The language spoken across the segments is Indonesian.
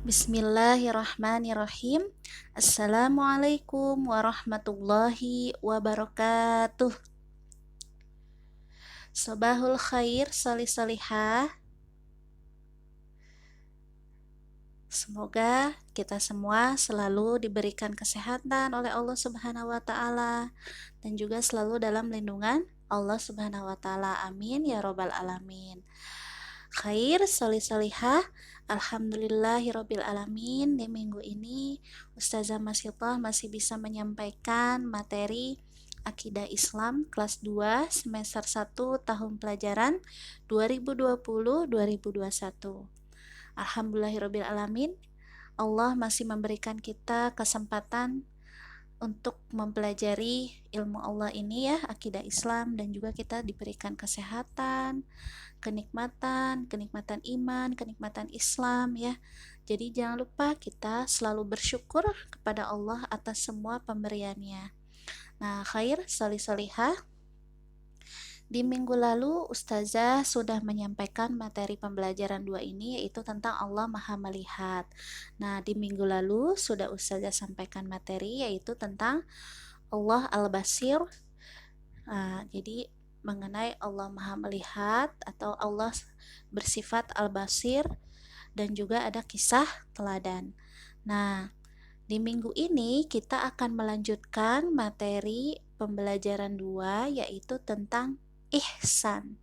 Bismillahirrahmanirrahim. Assalamualaikum warahmatullahi wabarakatuh. Sobahul khair salih-salihah. Semoga kita semua selalu diberikan kesehatan oleh Allah Subhanahu wa taala dan juga selalu dalam lindungan Allah Subhanahu wa taala. Amin ya robbal alamin. Khair salih-salihah. Alhamdulillahirabbil alamin. Di minggu ini Ustazah Masyitah masih bisa menyampaikan materi Akidah Islam kelas 2 semester 1 tahun pelajaran 2020-2021. Alhamdulillahirabbil alamin. Allah masih memberikan kita kesempatan untuk mempelajari ilmu Allah ini ya, akidah Islam, dan juga kita diberikan kesehatan, kenikmatan iman, kenikmatan Islam ya. Jadi jangan lupa kita selalu bersyukur kepada Allah atas semua pemberiannya. Nah, khair salih-salihah. Di minggu lalu Ustazah sudah menyampaikan materi pembelajaran 2 ini, yaitu tentang Allah Maha Melihat. Nah, di minggu lalu sudah Ustazah sampaikan materi yaitu tentang Allah Al-Basir. Jadi mengenai Allah Maha Melihat atau Allah bersifat Al-Basir, dan juga ada kisah teladan. Nah, di minggu ini kita akan melanjutkan materi pembelajaran 2 yaitu tentang ihsan.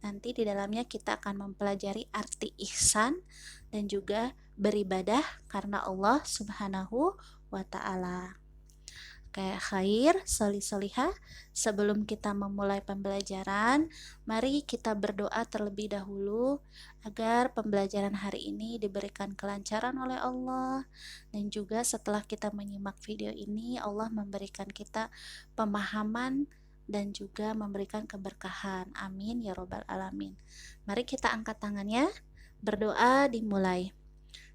Nanti di dalamnya kita akan mempelajari arti ihsan dan juga beribadah karena Allah Subhanahu wa taala. Kayak khair, solih-solihah, sebelum kita memulai pembelajaran, mari kita berdoa terlebih dahulu agar pembelajaran hari ini diberikan kelancaran oleh Allah, dan juga setelah kita menyimak video ini, Allah memberikan kita pemahaman dan juga memberikan keberkahan. Amin ya robbal alamin. Mari kita angkat tangannya, berdoa dimulai.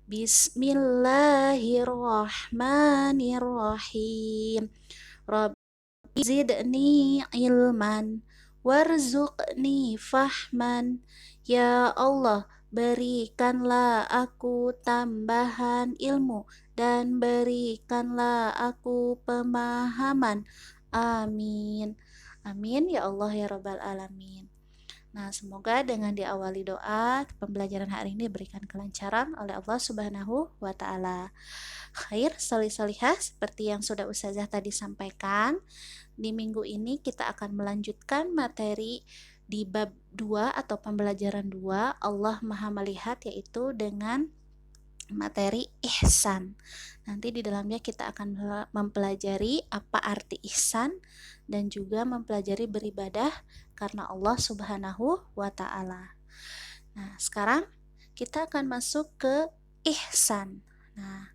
Bismillahirrahmanirrahim. Rabbi zidni ilman warzuqni fahman. Ya Allah, berikanlah aku tambahan ilmu dan berikanlah aku pemahaman. Amin. Amin ya Allah ya Rabbal alamin. Nah, semoga dengan diawali doa, pembelajaran hari ini diberikan kelancaran oleh Allah Subhanahu wa taala. Khair, salih-salihah, seperti yang sudah Ustazah tadi sampaikan, di minggu ini kita akan melanjutkan materi di bab 2 atau pembelajaran 2, Allah Maha Melihat, yaitu dengan materi ihsan. Nanti di dalamnya kita akan mempelajari apa arti ihsan dan juga mempelajari beribadah karena Allah Subhanahu wa taala. Nah, sekarang kita akan masuk ke ihsan. Nah,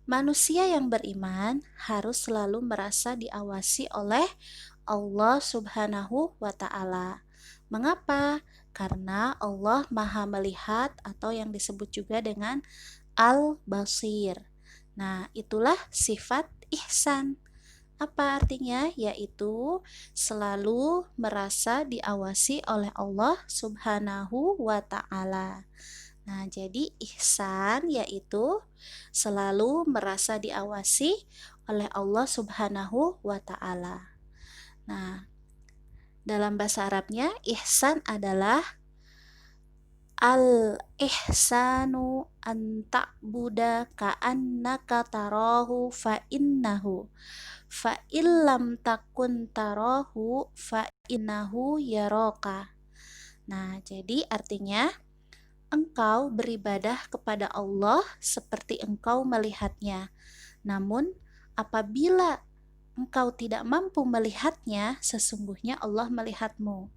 manusia yang beriman harus selalu merasa diawasi oleh Allah Subhanahu wa taala. Mengapa? Karena Allah Maha Melihat atau yang disebut juga dengan Al-Basir. Nah, itulah sifat ihsan. Apa artinya? Yaitu selalu merasa diawasi oleh Allah Subhanahu wa taala. Nah, jadi ihsan yaitu selalu merasa diawasi oleh Allah Subhanahu wa taala. Nah, dalam bahasa Arabnya ihsan adalah al-ihsanu an ta'buda ka'annaka tarahu fa innahu fa illam takun tarahu fa innahu yaraka. Nah, jadi artinya engkau beribadah kepada Allah seperti engkau melihatnya. Namun apabila engkau tidak mampu melihatnya, sesungguhnya Allah melihatmu.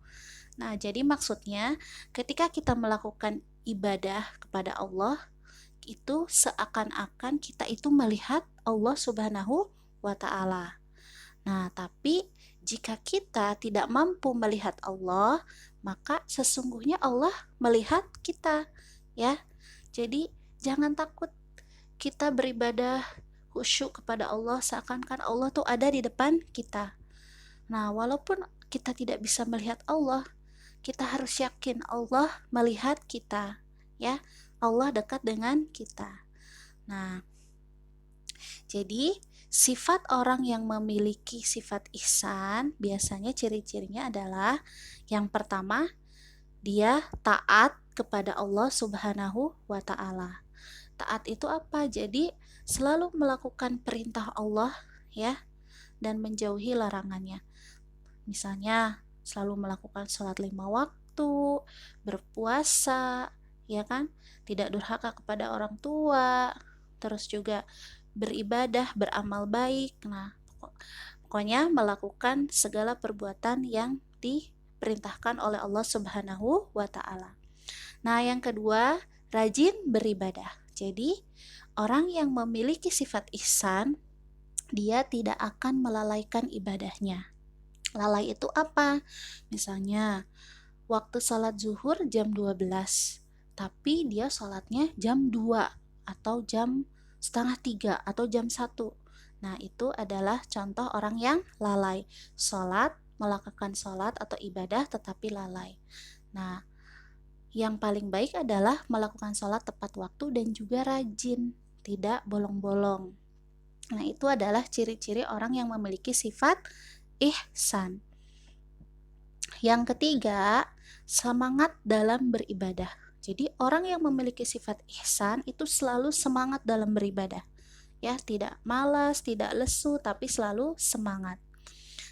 Nah, jadi maksudnya ketika kita melakukan ibadah kepada Allah, itu seakan-akan kita itu melihat Allah Subhanahu wa taala. Nah, tapi jika kita tidak mampu melihat Allah, maka sesungguhnya Allah melihat kita, ya. Jadi jangan takut kita beribadah khusyuk kepada Allah seakan-akan Allah tuh ada di depan kita. Nah, walaupun kita tidak bisa melihat Allah, kita harus yakin Allah melihat kita, ya. Allah dekat dengan kita. Nah, jadi sifat orang yang memiliki sifat ihsan biasanya ciri-cirinya adalah yang pertama, dia taat kepada Allah Subhanahu wa taala. Taat itu apa? Jadi selalu melakukan perintah Allah ya dan menjauhi larangannya. Misalnya selalu melakukan sholat 5 waktu, berpuasa, ya kan? Tidak durhaka kepada orang tua, terus juga beribadah, beramal baik. Nah, pokoknya melakukan segala perbuatan yang diperintahkan oleh Allah Subhanahu wa taala. Nah, yang kedua, rajin beribadah. Jadi, orang yang memiliki sifat ihsan, dia tidak akan melalaikan ibadahnya. Lalai itu apa? Misalnya, waktu sholat zuhur jam 12, tapi dia sholatnya jam 2 atau jam setengah 3 atau jam 1. Nah, itu adalah contoh orang yang lalai. Melakukan sholat atau ibadah tetapi lalai. Nah, yang paling baik adalah melakukan sholat tepat waktu dan juga rajin, tidak bolong-bolong. Nah, itu adalah ciri-ciri orang yang memiliki sifat ihsan. Yang ketiga, semangat dalam beribadah. Jadi orang yang memiliki sifat ihsan itu selalu semangat dalam beribadah. Ya, tidak malas, tidak lesu, tapi selalu semangat.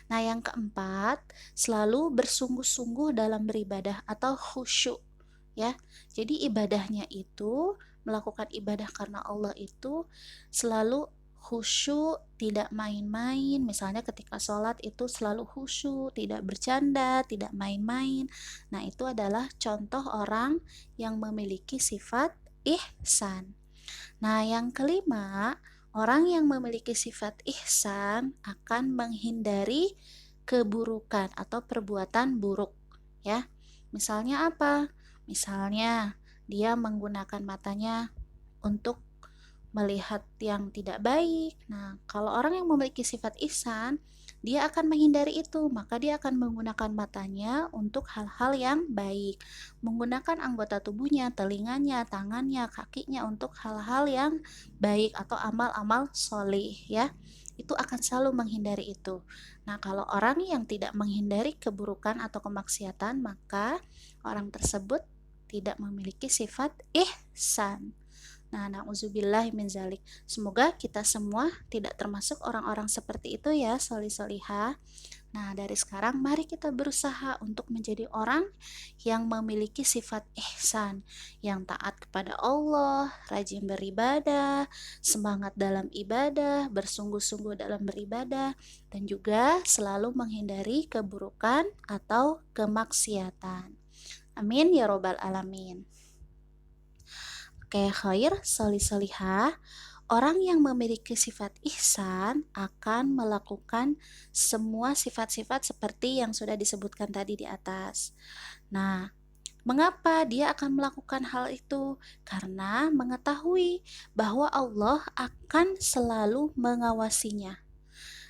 Nah, yang keempat, selalu bersungguh-sungguh dalam beribadah atau khusyuk. Ya, jadi ibadahnya itu melakukan ibadah karena Allah itu selalu khusyuk, tidak main-main. Misalnya ketika sholat itu selalu khusyuk, tidak bercanda, tidak main-main. Nah, itu adalah contoh orang yang memiliki sifat ihsan. Nah, yang kelima, orang yang memiliki sifat ihsan akan menghindari keburukan atau perbuatan buruk, ya. Misalnya apa? Misalnya dia menggunakan matanya untuk melihat yang tidak baik. Nah, kalau orang yang memiliki sifat ihsan, dia akan menghindari itu, maka dia akan menggunakan matanya untuk hal-hal yang baik, menggunakan anggota tubuhnya, telinganya, tangannya, kakinya untuk hal-hal yang baik atau amal-amal solih, ya. Itu akan selalu menghindari itu. Nah, kalau orang yang tidak menghindari keburukan atau kemaksiatan, maka orang tersebut tidak memiliki sifat ihsan. Nah, na'udzubillah min zalik. Semoga kita semua tidak termasuk orang-orang seperti itu ya, solih-solihah. Nah, dari sekarang mari kita berusaha untuk menjadi orang yang memiliki sifat ihsan, yang taat kepada Allah, rajin beribadah, semangat dalam ibadah, bersungguh-sungguh dalam beribadah, dan juga selalu menghindari keburukan atau kemaksiatan. Amin ya robbal alamin. Oke, khair, solih-solihah. Orang yang memiliki sifat ihsan akan melakukan semua sifat-sifat seperti yang sudah disebutkan tadi di atas. Nah, mengapa dia akan melakukan hal itu? Karena mengetahui bahwa Allah akan selalu mengawasinya.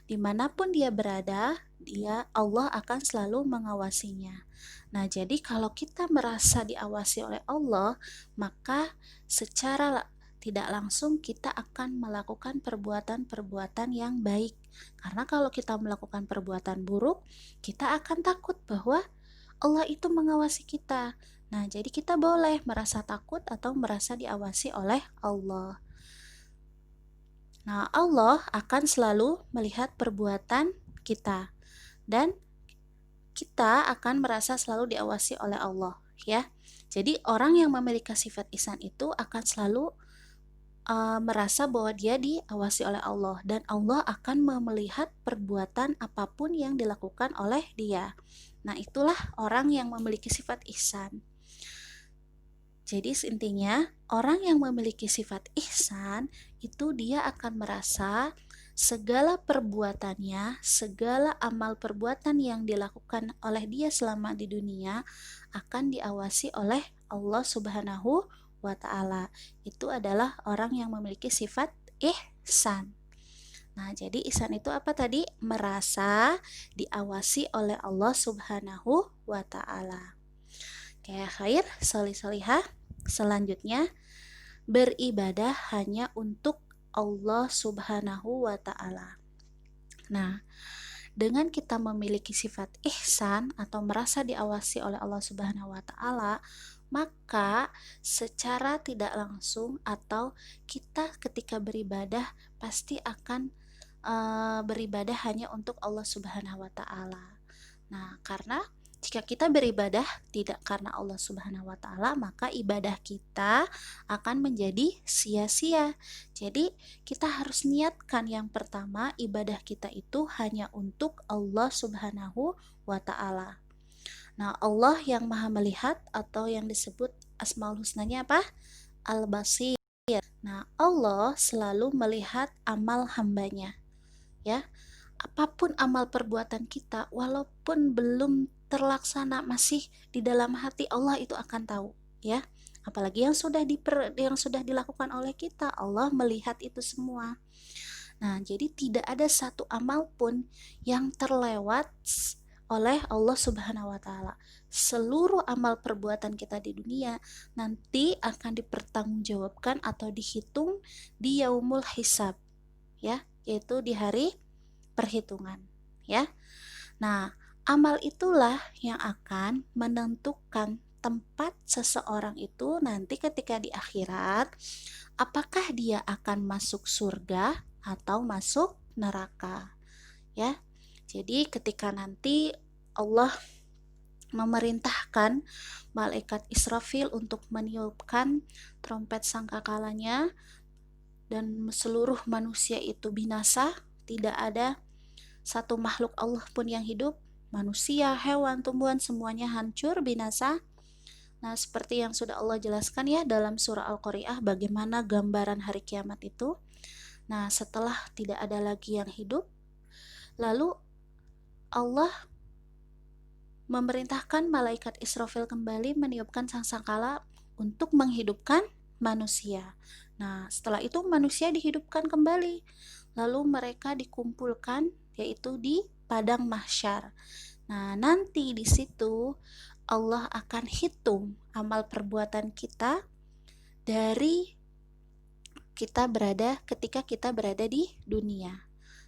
Dimanapun dia berada, Allah akan selalu mengawasinya. Nah, jadi kalau kita merasa diawasi oleh Allah, maka secara tidak langsung kita akan melakukan perbuatan-perbuatan yang baik. Karena kalau kita melakukan perbuatan buruk, kita akan takut bahwa Allah itu mengawasi kita. Nah, jadi kita boleh merasa takut atau merasa diawasi oleh Allah. Nah, Allah akan selalu melihat perbuatan kita dan kita akan merasa selalu diawasi oleh Allah, ya. Jadi orang yang memiliki sifat ihsan itu akan selalu merasa bahwa dia diawasi oleh Allah dan Allah akan melihat perbuatan apapun yang dilakukan oleh dia. Nah, itulah orang yang memiliki sifat ihsan. Jadi intinya, orang yang memiliki sifat ihsan itu dia akan merasa segala perbuatannya, segala amal perbuatan yang dilakukan oleh dia selama di dunia akan diawasi oleh Allah Subhanahu wa taala. Itu adalah orang yang memiliki sifat ihsan. Nah, jadi ihsan itu apa tadi? Merasa diawasi oleh Allah Subhanahu wa taala. Kayak khair, solih-solihah. Selanjutnya, beribadah hanya untuk Allah Subhanahu wa Ta'ala. Nah, dengan kita memiliki sifat ihsan atau merasa diawasi oleh Allah Subhanahu wa Ta'ala, maka secara tidak langsung atau kita ketika beribadah pasti akan beribadah hanya untuk Allah Subhanahu wa Ta'ala. Nah, karena jika kita beribadah tidak karena Allah Subhanahu wa Ta'ala, maka ibadah kita akan menjadi sia-sia. Jadi, kita harus niatkan yang pertama, ibadah kita itu hanya untuk Allah Subhanahu wa Ta'ala. Nah, Allah yang Maha Melihat atau yang disebut Asmaul Husnanya apa? Al-Basir. Nah, Allah selalu melihat amal hambanya, ya. Apapun amal perbuatan kita, walaupun belum terlaksana, masih di dalam hati, Allah itu akan tahu, ya. Apalagi yang sudah dilakukan oleh kita, Allah melihat itu semua. Nah, jadi tidak ada satu amal pun yang terlewat oleh Allah Subhanahu wa Ta'ala. Seluruh amal perbuatan kita di dunia nanti akan dipertanggungjawabkan atau dihitung di yaumul hisab, ya, yaitu di hari perhitungan, ya. Nah, amal itulah yang akan menentukan tempat seseorang itu nanti ketika di akhirat, apakah dia akan masuk surga atau masuk neraka, ya. Jadi ketika nanti Allah memerintahkan malaikat Israfil untuk meniupkan trompet sangkakalanya dan seluruh manusia itu binasa, tidak ada satu makhluk Allah pun yang hidup, manusia, hewan, tumbuhan, semuanya hancur, binasa. Nah, seperti yang sudah Allah jelaskan ya dalam surah Al-Qari'ah, bagaimana gambaran hari kiamat itu. Nah, setelah tidak ada lagi yang hidup, lalu Allah memerintahkan malaikat Israfil kembali meniupkan sangkakala untuk menghidupkan manusia. Nah, setelah itu manusia dihidupkan kembali. Lalu mereka dikumpulkan yaitu di padang mahsyar. Nah, nanti di situ Allah akan hitung amal perbuatan kita dari ketika kita berada di dunia.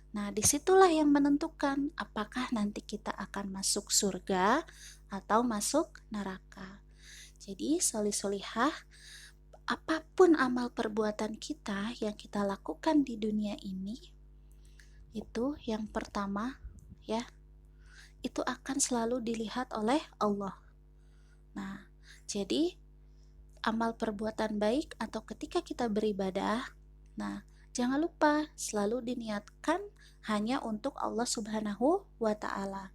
Nah, disitulah yang menentukan apakah nanti kita akan masuk surga atau masuk neraka. Jadi, solih-solihah, apapun amal perbuatan kita yang kita lakukan di dunia ini, itu yang pertama, ya, itu akan selalu dilihat oleh Allah. Nah, jadi amal perbuatan baik atau ketika kita beribadah, nah, jangan lupa selalu diniatkan hanya untuk Allah Subhanahu wa Ta'ala.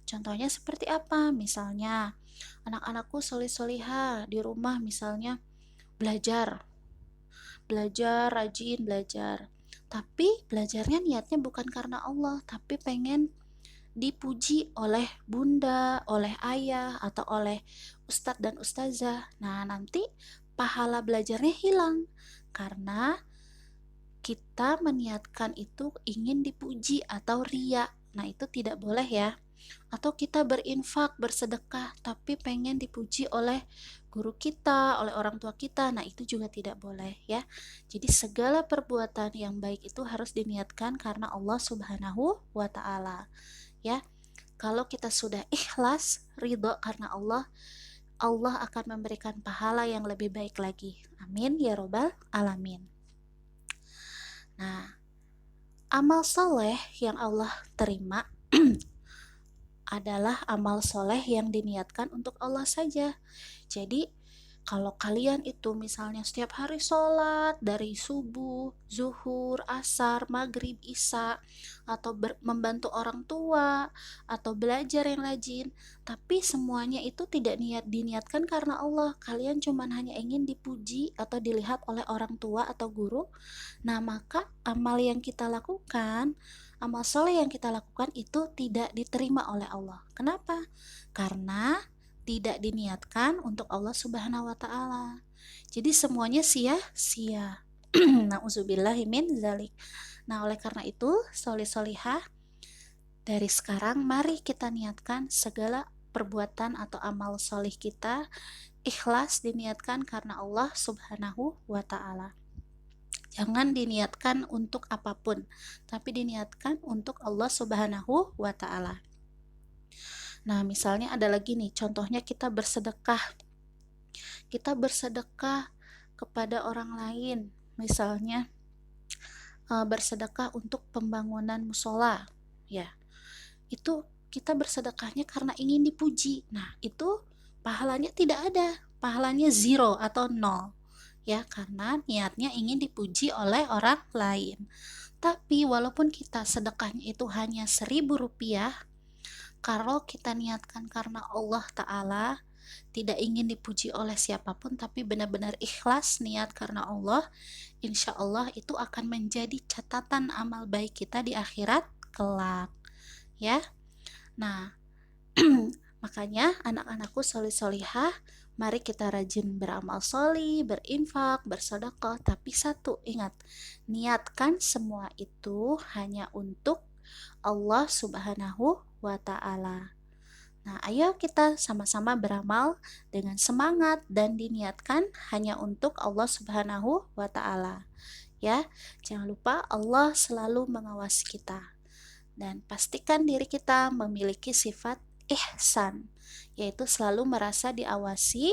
Contohnya seperti apa? Misalnya, anak-anakku solih-solihah di rumah misalnya belajar, rajin belajar. Tapi belajarnya niatnya bukan karena Allah, tapi pengen dipuji oleh bunda, oleh ayah, atau oleh ustadz dan ustazah. Nah, nanti pahala belajarnya hilang karena kita meniatkan itu ingin dipuji atau riya. Nah, itu tidak boleh ya. Atau kita berinfak, bersedekah, tapi pengen dipuji oleh guru kita, oleh orang tua kita. Nah, itu juga tidak boleh ya. Jadi segala perbuatan yang baik itu harus diniatkan karena Allah Subhanahu wa Ta'ala, ya. Kalau kita sudah ikhlas, ridho karena Allah, Allah akan memberikan pahala yang lebih baik lagi. Amin ya robbal alamin. Nah, amal soleh yang Allah terima adalah amal soleh yang diniatkan untuk Allah saja. Jadi kalau kalian itu misalnya setiap hari sholat dari subuh, zuhur, asar, maghrib, isya, atau membantu orang tua, atau belajar yang rajin, tapi semuanya itu tidak diniatkan karena Allah, kalian cuma hanya ingin dipuji atau dilihat oleh orang tua atau guru, nah maka amal yang kita lakukan, amal soleh yang kita lakukan itu tidak diterima oleh Allah. Kenapa? Karena tidak diniatkan untuk Allah Subhanahu wa Ta'ala. Jadi semuanya sia-sia. Nauzubillahi min zalik. Nah, oleh karena itu, solih-solihah, dari sekarang mari kita niatkan segala perbuatan atau amal solih kita ikhlas diniatkan karena Allah Subhanahu wa Ta'ala. Jangan diniatkan untuk apapun, tapi diniatkan untuk Allah Subhanahu wa Ta'ala. Nah, misalnya ada lagi nih, contohnya kita bersedekah. Kita bersedekah kepada orang lain, misalnya bersedekah untuk pembangunan musola, ya. Itu kita bersedekahnya karena ingin dipuji. Nah, itu pahalanya tidak ada, pahalanya zero atau nol, ya, karena niatnya ingin dipuji oleh orang lain. Tapi walaupun kita sedekahnya itu hanya 1.000 rupiah, kalau kita niatkan karena Allah Ta'ala, tidak ingin dipuji oleh siapapun, tapi benar-benar ikhlas niat karena Allah, insya Allah itu akan menjadi catatan amal baik kita di akhirat kelak, ya. Nah, makanya anak-anakku solih-solihah, mari kita rajin beramal solih, berinfak, bersedekah, tapi satu, ingat, niatkan semua itu hanya untuk Allah Subhanahu wa Ta'ala. Nah, ayo kita sama-sama beramal dengan semangat dan diniatkan hanya untuk Allah Subhanahu wa Ta'ala. Ya, jangan lupa Allah selalu mengawasi kita. Dan pastikan diri kita memiliki sifat ihsan, yaitu selalu merasa diawasi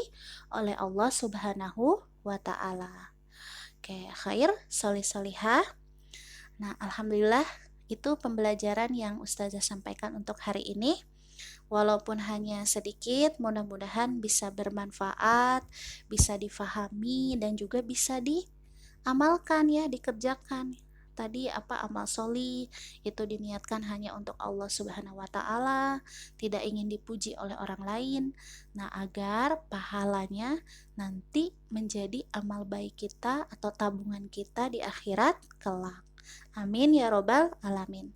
oleh Allah Subhanahu wa Ta'ala. Oke, khair, solih-solihah. Nah, alhamdulillah itu pembelajaran yang Ustazah sampaikan untuk hari ini. Walaupun hanya sedikit, mudah-mudahan bisa bermanfaat, bisa difahami, dan juga bisa diamalkan, ya, dikerjakan. Tadi amal soli itu diniatkan hanya untuk Allah Subhanahu wa Ta'ala, tidak ingin dipuji oleh orang lain. Nah, agar pahalanya nanti menjadi amal baik kita atau tabungan kita di akhirat kelak. Amin ya robbal alamin.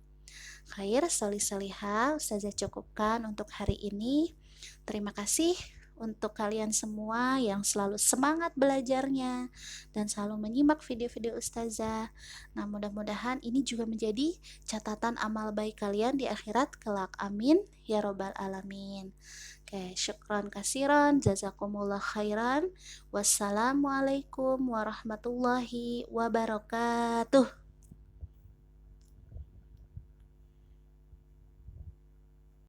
Khair, solih-solihah, Ustazah cukupkan untuk hari ini. Terima kasih untuk kalian semua yang selalu semangat belajarnya dan selalu menyimak video-video Ustazah. Nah, mudah-mudahan ini juga menjadi catatan amal baik kalian di akhirat kelak. Amin ya robbal alamin. Oke, syukran kasiran, jazakumullah khairan. Wassalamualaikum warahmatullahi wabarakatuh.